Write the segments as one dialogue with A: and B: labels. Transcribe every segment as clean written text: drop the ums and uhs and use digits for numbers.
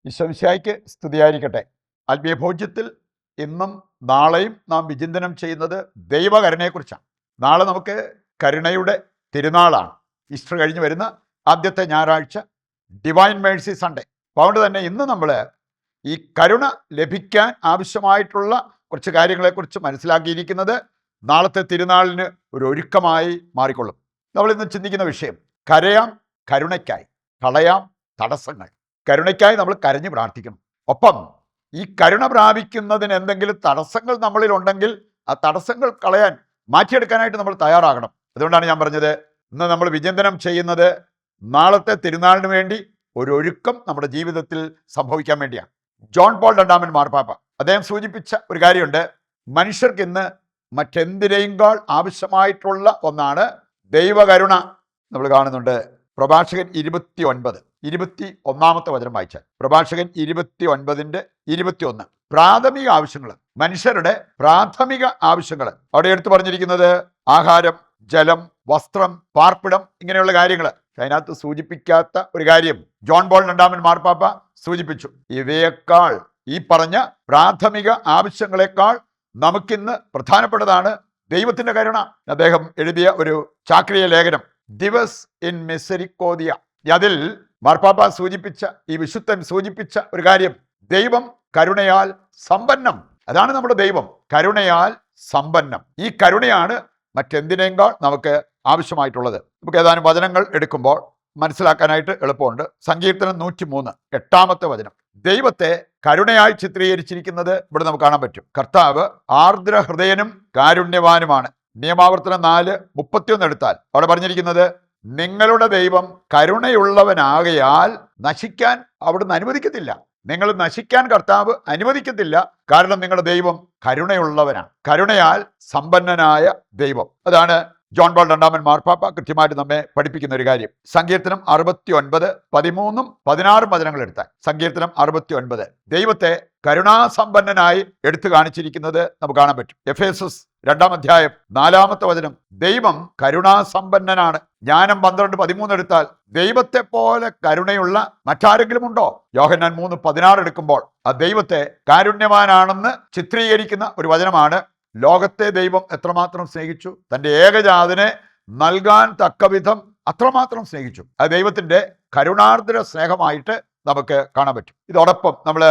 A: ഈശോമിശിഹായ്ക്ക് സ്തുതിയായിരിക്കട്ടെ. ആത്മീയ ഭോജ്യത്തിൽ ഇന്നും നാളെയും നാം വിചിന്തനം ചെയ്യുന്നത് ദൈവകരുണയെക്കുറിച്ചാണ്. നാളെ നമുക്ക് കരുണയുടെ തിരുനാളാണ്. ഈസ്റ്റർ കഴിഞ്ഞ് വരുന്ന ആദ്യത്തെ ഞായറാഴ്ച, ഡിവൈൻ മേഴ്സി സൺഡേ. അതുകൊണ്ട് തന്നെ ഇന്ന് നമ്മൾ ഈ കരുണ ലഭിക്കാൻ ആവശ്യമായിട്ടുള്ള കുറച്ച് കാര്യങ്ങളെക്കുറിച്ച് മനസ്സിലാക്കിയിരിക്കുന്നത് നാളത്തെ തിരുനാളിന് ഒരു ഒരുക്കമായി മാറിക്കൊള്ളും. നമ്മളിന്ന് ചിന്തിക്കുന്ന വിഷയം കരയാം കരുണയ്ക്കായി, കളയാം തടസ്സങ്ങൾ. കരുണയ്ക്കായി നമ്മൾ കരഞ്ഞ് പ്രാർത്ഥിക്കണം. ഒപ്പം ഈ കരുണ പ്രാപിക്കുന്നതിന് എന്തെങ്കിലും തടസ്സങ്ങൾ നമ്മളിലുണ്ടെങ്കിൽ ആ തടസ്സങ്ങൾ കളയാൻ, മാറ്റിയെടുക്കാനായിട്ട് നമ്മൾ തയ്യാറാകണം. അതുകൊണ്ടാണ് ഞാൻ പറഞ്ഞത് ഇന്ന് നമ്മൾ വിചിന്തനം ചെയ്യുന്നത് നാളത്തെ തിരുനാളിന് വേണ്ടി ഒരു ഒരുക്കം നമ്മുടെ ജീവിതത്തിൽ സംഭവിക്കാൻ വേണ്ടിയാണ്. ജോൺ പോൾ രണ്ടാമൻ മാർപ്പാപ്പ അദ്ദേഹം സൂചിപ്പിച്ച ഒരു കാര്യമുണ്ട്. മനുഷ്യർക്ക് ഇന്ന് മറ്റെന്തിനേക്കാൾ ആവശ്യമായിട്ടുള്ള ഒന്നാണ് ദൈവകരുണ. നമ്മൾ കാണുന്നുണ്ട് പ്രഭാഷകൻ 21 വചനം വായിച്ചാൽ, പ്രഭാഷകൻ 29:21 പ്രാഥമിക ആവശ്യങ്ങൾ, മനുഷ്യരുടെ പ്രാഥമിക ആവശ്യങ്ങൾ അവിടെ എടുത്തു പറഞ്ഞിരിക്കുന്നത് ആഹാരം, ജലം, വസ്ത്രം, പാർപ്പിടം, ഇങ്ങനെയുള്ള കാര്യങ്ങൾ. അതിനകത്ത് സൂചിപ്പിക്കാത്ത ഒരു കാര്യം ജോൺ പോൾ രണ്ടാമൻ മാർപ്പാപ്പ സൂചിപ്പിച്ചു. ഇവയേക്കാൾ, ഈ പറഞ്ഞ പ്രാഥമിക ആവശ്യങ്ങളെക്കാൾ നമുക്കിന്ന് പ്രധാനപ്പെട്ടതാണ് ദൈവത്തിന്റെ കരുണ. അദ്ദേഹം എഴുതിയ ഒരു ചാക്രിക ലേഖനം ദിവസ് ഇൻ മിസെരിക്കോദിയ, അതിൽ മാർപ്പാപ്പ സൂചിപ്പിച്ച, ഈ വിശുദ്ധൻ സൂചിപ്പിച്ച ഒരു കാര്യം, ദൈവം കരുണയാൽ സമ്പന്നം. അതാണ് നമ്മുടെ ദൈവം, കരുണയാൽ സമ്പന്നം. ഈ കരുണയാണ് മറ്റെന്തിനേക്കാൾ നമുക്ക് ആവശ്യമായിട്ടുള്ളത്. നമുക്ക് ഏതാനും വചനങ്ങൾ എടുക്കുമ്പോൾ മനസ്സിലാക്കാനായിട്ട് എളുപ്പമുണ്ട്. സങ്കീർത്തനം 103 8 വചനം ദൈവത്തെ കരുണയായി ചിത്രീകരിച്ചിരിക്കുന്നത് ഇവിടെ നമുക്ക് കാണാൻ പറ്റും. കർത്താവ് ആർദ്ര ഹൃദയനും കാരുണ്യവാനുമാണ്. നിയമാവർത്തനം 4:31 എടുത്താൽ അവിടെ പറഞ്ഞിരിക്കുന്നത് നിങ്ങളുടെ ദൈവം കരുണയുള്ളവനാകയാൽ നശിക്കാൻ അവിടുന്ന് അനുവദിക്കത്തില്ല. നിങ്ങൾ നശിക്കാൻ കർത്താവ് അനുവദിക്കത്തില്ല. കാരണം നിങ്ങളുടെ ദൈവം കരുണയുള്ളവനാണ്, കരുണയാൽ സമ്പന്നനായ ദൈവം. അതാണ് ജോൺ പോൾ രണ്ടാമൻ മാർപ്പാപ്പ കൃത്യമായിട്ട് നമ്മെ പഠിപ്പിക്കുന്ന ഒരു കാര്യം. സങ്കീർത്തനം 69 13 16 വചനങ്ങൾ എടുത്താൽ, സങ്കീർത്തനം 69 ദൈവത്തെ കരുണാസമ്പന്നനായി എടുത്തു കാണിച്ചിരിക്കുന്നത് നമുക്ക് കാണാൻ പറ്റും. എഫേസസ് 2 4 വചനം ദൈവം കരുണാസമ്പന്നനാണ്. ജ്ഞാനം 12:13 എടുത്താൽ ദൈവത്തെ പോലെ കരുണയുള്ള മറ്റാരെങ്കിലും ഉണ്ടോ? യോഹന്നാൻ 3:16 എടുക്കുമ്പോൾ ആ ദൈവത്തെ കാരുണ്യവാനാണെന്ന് ചിത്രീകരിക്കുന്ന ഒരു വചനമാണ്. ലോകത്തെ ദൈവം എത്രമാത്രം സ്നേഹിച്ചു, തൻ്റെ ഏകജാതനെ നൽകാൻ തക്കവിധം അത്രമാത്രം സ്നേഹിച്ചു. അത് ദൈവത്തിൻ്റെ കരുണാർദ്ര സ്നേഹമായിട്ട് നമുക്ക് കാണാൻ പറ്റും. ഇതോടൊപ്പം നമ്മൾ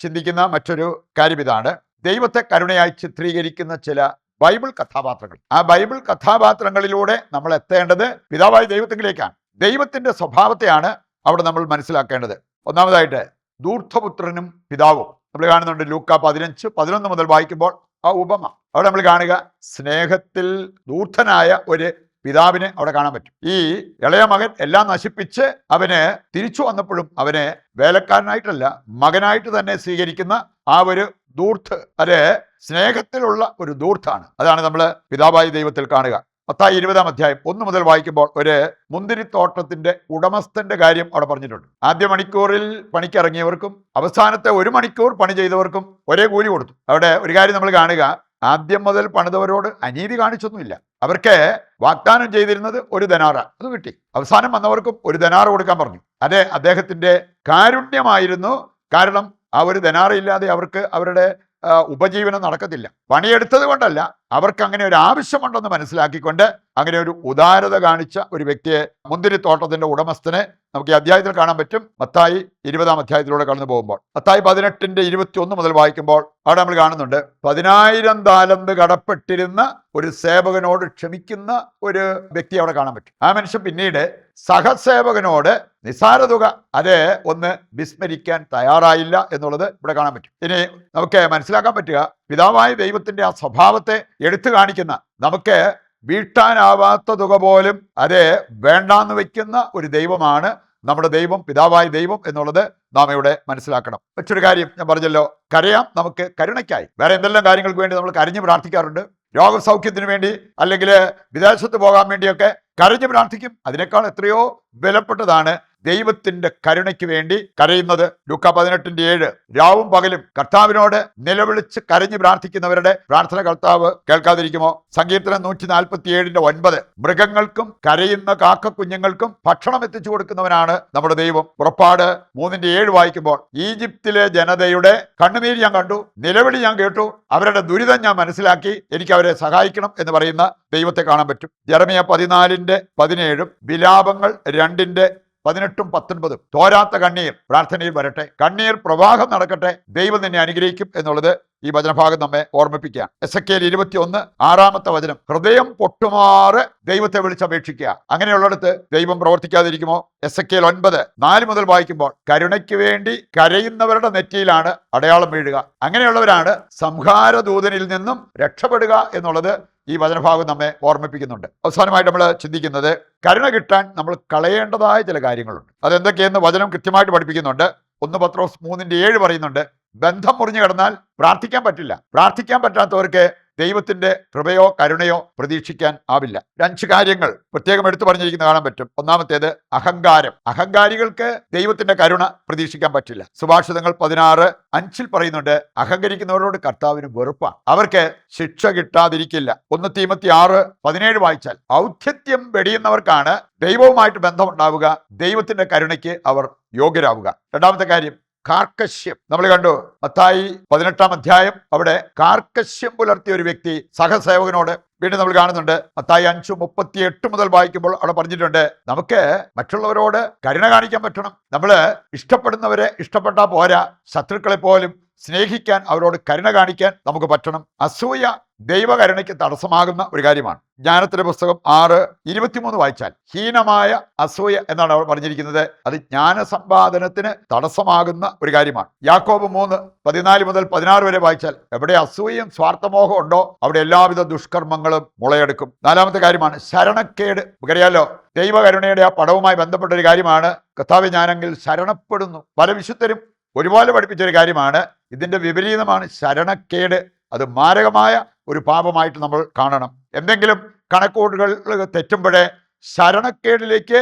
A: ചിന്തിക്കുന്ന മറ്റൊരു കാര്യം ഇതാണ്, ദൈവത്തെ കരുണയായി ചിത്രീകരിക്കുന്ന ചില ബൈബിൾ കഥാപാത്രങ്ങൾ. ആ ബൈബിൾ കഥാപാത്രങ്ങളിലൂടെ നമ്മൾ എത്തേണ്ടത് പിതാവായ ദൈവത്തിലേക്കാണ്. ദൈവത്തിന്റെ സ്വഭാവത്തെയാണ് അവിടെ നമ്മൾ മനസ്സിലാക്കേണ്ടത്. ഒന്നാമതായിട്ട് ധൂർത്തപുത്രനും പിതാവും നമ്മൾ കാണുന്നുണ്ട്. ലൂക്ക 15:11 മുതൽ വായിക്കുമ്പോൾ ആ ഉപമ അവിടെ നമ്മൾ കാണുക, സ്നേഹത്തിൽ ധൂർത്തനായ ഒരു പിതാവിനെ അവിടെ കാണാൻ പറ്റും. ഈ ഇളയ മകൻ എല്ലാം നശിപ്പിച്ച് അവന് തിരിച്ചു വന്നപ്പോഴും അവനെ വേലക്കാരനായിട്ടല്ല മകനായിട്ട് തന്നെ സ്വീകരിക്കുന്ന ആ ഒരു ധൂർത്ത്, അത് സ്നേഹത്തിലുള്ള ഒരു ധൂർത്താണ്. അതാണ് നമ്മൾ പിതാവായ ദൈവത്തിൽ കാണുക. മത്തായി 20 മുതൽ വായിക്കുമ്പോൾ ഒരു മുന്തിരിത്തോട്ടത്തിന്റെ ഉടമസ്ഥന്റെ കാര്യം അവിടെ പറഞ്ഞിട്ടുണ്ട്. ആദ്യ മണിക്കൂറിൽ പണിക്കിറങ്ങിയവർക്കും അവസാനത്തെ 1 മണിക്കൂർ പണി ചെയ്തവർക്കും ഒരേ കൂലി കൊടുത്തു. അവിടെ ഒരു കാര്യം നമ്മൾ കാണുക, ആദ്യം മുതൽ പണിതവരോട് അനീതി കാണിച്ചൊന്നുമില്ല. അവർക്ക് വാഗ്ദാനം ചെയ്തിരുന്നത് 1 ദനാറ, അത് കിട്ടി. അവസാനം വന്നവർക്കും 1 ദനാറ കൊടുക്കാൻ പറഞ്ഞു. അതെ, അദ്ദേഹത്തിന്റെ കാരുണ്യമായിരുന്നു. കാരണം ആ 1 ദനാറ ഇല്ലാതെ അവർക്ക് അവരുടെ ഉപജീവനം നടക്കത്തില്ല. പണിയെടുത്തത് കൊണ്ടല്ല, അവർക്ക് അങ്ങനെ ഒരു ആവശ്യമുണ്ടെന്ന് മനസ്സിലാക്കിക്കൊണ്ട് അങ്ങനെ ഒരു ഉദാരത കാണിച്ച ഒരു വ്യക്തിയെ, മുന്തിരിത്തോട്ടത്തിന്റെ ഉടമസ്ഥനെ നമുക്ക് ഈ അധ്യായത്തിൽ കാണാൻ പറ്റും. മത്തായി 20 കടന്നു പോകുമ്പോൾ മത്തായി 18:21 മുതൽ വായിക്കുമ്പോൾ അവിടെ നമ്മൾ കാണുന്നുണ്ട് 10,000 താലന്ത് കടപ്പെട്ടിരുന്ന ഒരു സേവകനോട് ക്ഷമിക്കുന്ന ഒരു വ്യക്തി അവിടെ കാണാൻ പറ്റും. ആ മനുഷ്യൻ പിന്നീട് സഹസേവകനോട് നിസാര തുക അത് ഒന്ന് വിസ്മരിക്കാൻ തയ്യാറായില്ല എന്നുള്ളത് ഇവിടെ കാണാൻ പറ്റും. ഇനി നമുക്ക് മനസ്സിലാക്കാൻ പറ്റുക, പിതാവായ ദൈവത്തിന്റെ ആ സ്വഭാവത്തെ എടുത്തു കാണിക്കുന്ന, നമുക്ക് വീട്ടാനാവാത്ത തുക പോലും അത് വേണ്ടാന്ന് വെക്കുന്ന ഒരു ദൈവമാണ് നമ്മുടെ ദൈവം, പിതാവായ ദൈവം എന്നുള്ളത് നാം ഇവിടെ മനസ്സിലാക്കണം. മറ്റൊരു കാര്യം ഞാൻ പറഞ്ഞല്ലോ, കരയാം നമുക്ക് കരുണയ്ക്കായി. വേറെ എന്തെല്ലാം കാര്യങ്ങൾക്ക് വേണ്ടി നമ്മൾ കരഞ്ഞ് പ്രാർത്ഥിക്കാറുണ്ട്. രോഗസൗഖ്യത്തിന് വേണ്ടി, അല്ലെങ്കിൽ വിദേശത്ത് പോകാൻ വേണ്ടിയൊക്കെ കരഞ്ഞ് പ്രാർത്ഥിക്കും. അതിനേക്കാൾ എത്രയോ വിലപ്പെട്ടതാണ് ദൈവത്തിന്റെ കരുണയ്ക്ക് വേണ്ടി കരയുന്നത്? ലൂക്ക 18:7. രാവും പകലും കർത്താവിനോട് നിലവിളിച്ച് കരഞ്ഞു പ്രാർത്ഥിക്കുന്നവരുടെ പ്രാർത്ഥന കർത്താവ് കേൾക്കാതിരിക്കുമോ? സങ്കീർത്തനം 147:9. മൃഗങ്ങൾക്കും കരയുന്ന കാക്കക്കുഞ്ഞുങ്ങൾക്കും ഭക്ഷണം എത്തിച്ചു കൊടുക്കുന്നവനാണ് നമ്മുടെ ദൈവം. പുറപ്പാട് 3:7 വായിക്കുമ്പോൾ, ഈജിപ്തിലെ ജനതയുടെ കണ്ണുനീര് ഞാൻ കണ്ടു, നിലവിളി ഞാൻ കേട്ടു, അവരുടെ ദുരിതം ഞാൻ മനസ്സിലാക്കി, എനിക്ക് അവരെ സഹായിക്കണം എന്ന് പറയുന്ന ദൈവത്തെ കാണാൻ പറ്റും. ജെറമിയ 14:17, വിലാപങ്ങൾ 2:18-19. തോരാത്ത കണ്ണീർ പ്രാർത്ഥനയിൽ വരട്ടെ, കണ്ണീർ പ്രവാഹം നടക്കട്ടെ, ദൈവം നിന്നെ അനുഗ്രഹിക്കും എന്നുള്ളത് ഈ വചനഭാഗം നമ്മെ ഓർമ്മിപ്പിക്കുകയാണ്. എസെക്കിയേൽ 21:6 ഹൃദയം പൊട്ടുമാറ് ദൈവത്തെ വിളിച്ചപേക്ഷിക്കുക. അങ്ങനെയുള്ളിടത്ത് ദൈവം പ്രവർത്തിക്കാതിരിക്കുമോ? എസെക്കിയേൽ 9:4 മുതൽ വായിക്കുമ്പോൾ, കരുണയ്ക്ക് വേണ്ടി കരയുന്നവരുടെ നെറ്റിയിലാണ് അടയാളം വീഴുക. അങ്ങനെയുള്ളവരാണ് സംഹാരദൂതനിൽ നിന്നും രക്ഷപ്പെടുക എന്നുള്ളത് ഈ വചനഭാഗം നമ്മെ ഓർമ്മിപ്പിക്കുന്നുണ്ട്. അവസാനമായിട്ട് നമ്മൾ ചിന്തിക്കുന്നത്, കരുണ കിട്ടാൻ നമ്മൾ കളയേണ്ടതായ ചില കാര്യങ്ങളുണ്ട്. അതെന്തൊക്കെയെന്ന് വചനം കൃത്യമായിട്ട് പഠിപ്പിക്കുന്നുണ്ട്. 1 പത്രോസ് 3:7 പറയുന്നുണ്ട്, ബന്ധം മുറിഞ്ഞു കിടന്നാൽ പ്രാർത്ഥിക്കാൻ പറ്റില്ല. പ്രാർത്ഥിക്കാൻ പറ്റാത്തവർക്ക് ദൈവത്തിന്റെ കൃപയോ കരുണയോ പ്രതീക്ഷിക്കാൻ ആവില്ല. 5 കാര്യങ്ങൾ പ്രത്യേകം എടുത്തു പറഞ്ഞിരിക്കുന്ന കാണാൻ പറ്റും. ഒന്നാമത്തേത് അഹങ്കാരം. അഹങ്കാരികൾക്ക് ദൈവത്തിന്റെ കരുണ പ്രതീക്ഷിക്കാൻ പറ്റില്ല. സുഭാഷിതങ്ങൾ 16:5 പറയുന്നുണ്ട്, അഹങ്കരിക്കുന്നവരോട് കർത്താവിന് വെറുപ്പാണ്, അവർക്ക് ശിക്ഷ കിട്ടാതിരിക്കില്ല. 1 തീമോത്തി 6:17 വായിച്ചാൽ, ഔദ്ധത്യം വെടിയുന്നവർക്കാണ് ദൈവവുമായിട്ട് ബന്ധമുണ്ടാവുക, ദൈവത്തിന്റെ കരുണയ്ക്ക് അവർ യോഗ്യരാവുക. രണ്ടാമത്തെ കാര്യം കാർക്കശ്യം. നമ്മൾ കണ്ടു മത്തായി 18-ാം അധ്യായം, അവിടെ കാർക്കശ്യം പുലർത്തിയ ഒരു വ്യക്തി സഹസേവകനോട് വീണ്ടും നമ്മൾ കാണുന്നുണ്ട്. മത്തായി 5:38 മുതൽ വായിക്കുമ്പോൾ അവിടെ പറഞ്ഞിട്ടുണ്ട്, നമുക്ക് മറ്റുള്ളവരോട് കരുണ കാണിക്കാൻ പറ്റണം. നമ്മൾ ഇഷ്ടപ്പെടുന്നവരെ ഇഷ്ടപ്പെട്ടാൽ പോരാ, ശത്രുക്കളെ പോലും സ്നേഹിക്കാൻ, അവരോട് കരുണ കാണിക്കാൻ നമുക്ക് പറ്റണം. അസൂയ ദൈവകരുണയ്ക്ക് തടസ്സമാകുന്ന ഒരു കാര്യമാണ്. ജ്ഞാനത്തിന്റെ പുസ്തകം 6:23 വായിച്ചാൽ, ഹീനമായ അസൂയ എന്നാണ് അവിടെ പറഞ്ഞിരിക്കുന്നത്. അത് ജ്ഞാനസമ്പാദനത്തിന് തടസ്സമാകുന്ന ഒരു കാര്യമാണ്. യാക്കോബ് 3:14 മുതൽ 16 വരെ വായിച്ചാൽ, എവിടെ അസൂയയും സ്വാർത്ഥമോഹം ഉണ്ടോ അവിടെ എല്ലാവിധ ദുഷ്കർമ്മങ്ങളും മുളയെടുക്കും. 4-ാമത്തെ കാര്യമാണ് ശരണക്കേട്. നമുക്കറിയാലോ, ദൈവകരുണയുടെ ആ പടവുമായി ബന്ധപ്പെട്ട ഒരു കാര്യമാണ്, കർത്താവേ ഞാനെങ്കിൽ ശരണപ്പെടുന്നു. പല വിശുദ്ധരും ഒരുപോലെ പഠിപ്പിച്ചൊരു കാര്യമാണ്. ഇതിന്റെ വിപരീതമാണ് ശരണക്കേട്. അത് മാരകമായ ഒരു പാപമായിട്ട് നമ്മൾ കാണണം. എന്തെങ്കിലും കണക്കൂട്ടുകൾ തെറ്റുമ്പോഴേ ശരണക്കേടിലേക്ക്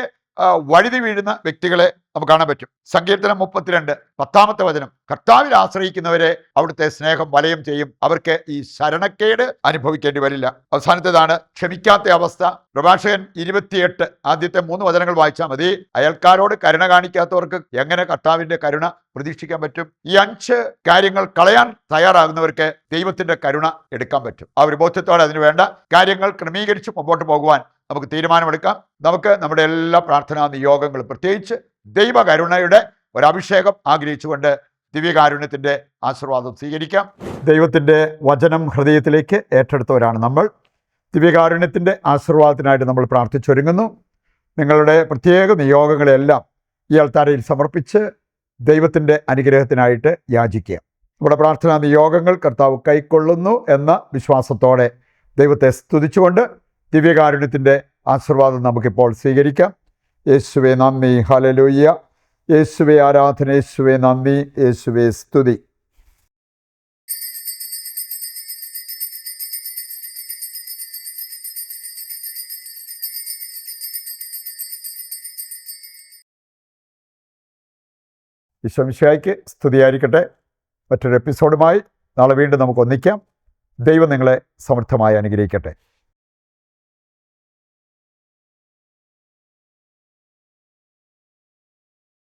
A: വഴുതി വീഴുന്ന വ്യക്തികളെ നമുക്ക് കാണാൻ പറ്റും. സങ്കീർത്തനം 32:10 കർത്താവിൽ ആശ്രയിക്കുന്നവരെ അവിടുത്തെ സ്നേഹം വലയം ചെയ്യും, അവർക്ക് ഈ ശരണക്കേട് അനുഭവിക്കേണ്ടി വരില്ല. അവസാനത്തേതാണ് ക്ഷമിക്കാത്ത അവസ്ഥ. പ്രഭാഷകൻ 28 ആദ്യത്തെ 3 വചനങ്ങൾ വായിച്ചാൽ മതി. അയൽക്കാരോട് കരുണ കാണിക്കാത്തവർക്ക് എങ്ങനെ കർത്താവിന്റെ കരുണ പ്രതീക്ഷിക്കാൻ പറ്റും? ഈ 5 കാര്യങ്ങൾ കളയാൻ തയ്യാറാകുന്നവർക്ക് ദൈവത്തിന്റെ കരുണ എടുക്കാൻ പറ്റും. ആ ഒരു ബോധ്യത്തോടെ അതിനു വേണ്ട കാര്യങ്ങൾ ക്രമീകരിച്ച് മുമ്പോട്ട് പോകുവാൻ നമുക്ക് തീരുമാനമെടുക്കാം. നമുക്ക് നമ്മുടെ എല്ലാ പ്രാർത്ഥനാ നിയോഗങ്ങളും, പ്രത്യേകിച്ച് ദൈവകരുണയുടെ ഒരഭിഷേകം ആഗ്രഹിച്ചുകൊണ്ട് ദിവ്യകാരുണ്യത്തിന്റെ ആശീർവാദം സ്വീകരിക്കാം. ദൈവത്തിന്റെ വചനം ഹൃദയത്തിലേക്ക് ഏറ്റെടുത്തവരാണ് നമ്മൾ. ദിവ്യകാരുണ്യത്തിന്റെ ആശീർവാദത്തിനായിട്ട് നമ്മൾ പ്രാർത്ഥിച്ചൊരുങ്ങുന്നു. നിങ്ങളുടെ പ്രത്യേക നിയോഗങ്ങളെല്ലാം ഈ അൾത്താരയിൽ സമർപ്പിച്ച് ദൈവത്തിന്റെ അനുഗ്രഹത്തിനായിട്ട് യാചിക്കുക. നമ്മുടെ പ്രാർത്ഥനാ നിയോഗങ്ങൾ കർത്താവ് കൈക്കൊള്ളുന്നു എന്ന വിശ്വാസത്തോടെ ദൈവത്തെ സ്തുതിച്ചുകൊണ്ട് ദിവ്യകാരുണ്യത്തിൻ്റെ ആശീർവാദം നമുക്കിപ്പോൾ സ്വീകരിക്കാം. യേശുവേ നന്ദി, ഹല്ലേലൂയ. യേശുവേ ആരാധന, യേശുവേ നന്ദി, യേശുവേ സ്തുതി. ഈശോമിശിഹായ്ക്ക് സ്തുതിയായിരിക്കട്ടെ. മറ്റൊരു എപ്പിസോഡുമായി നാളെ വീണ്ടും നമുക്ക് ഒന്നിക്കാം. ദൈവം നിങ്ങളെ സമൃദ്ധമായി അനുഗ്രഹിക്കട്ടെ.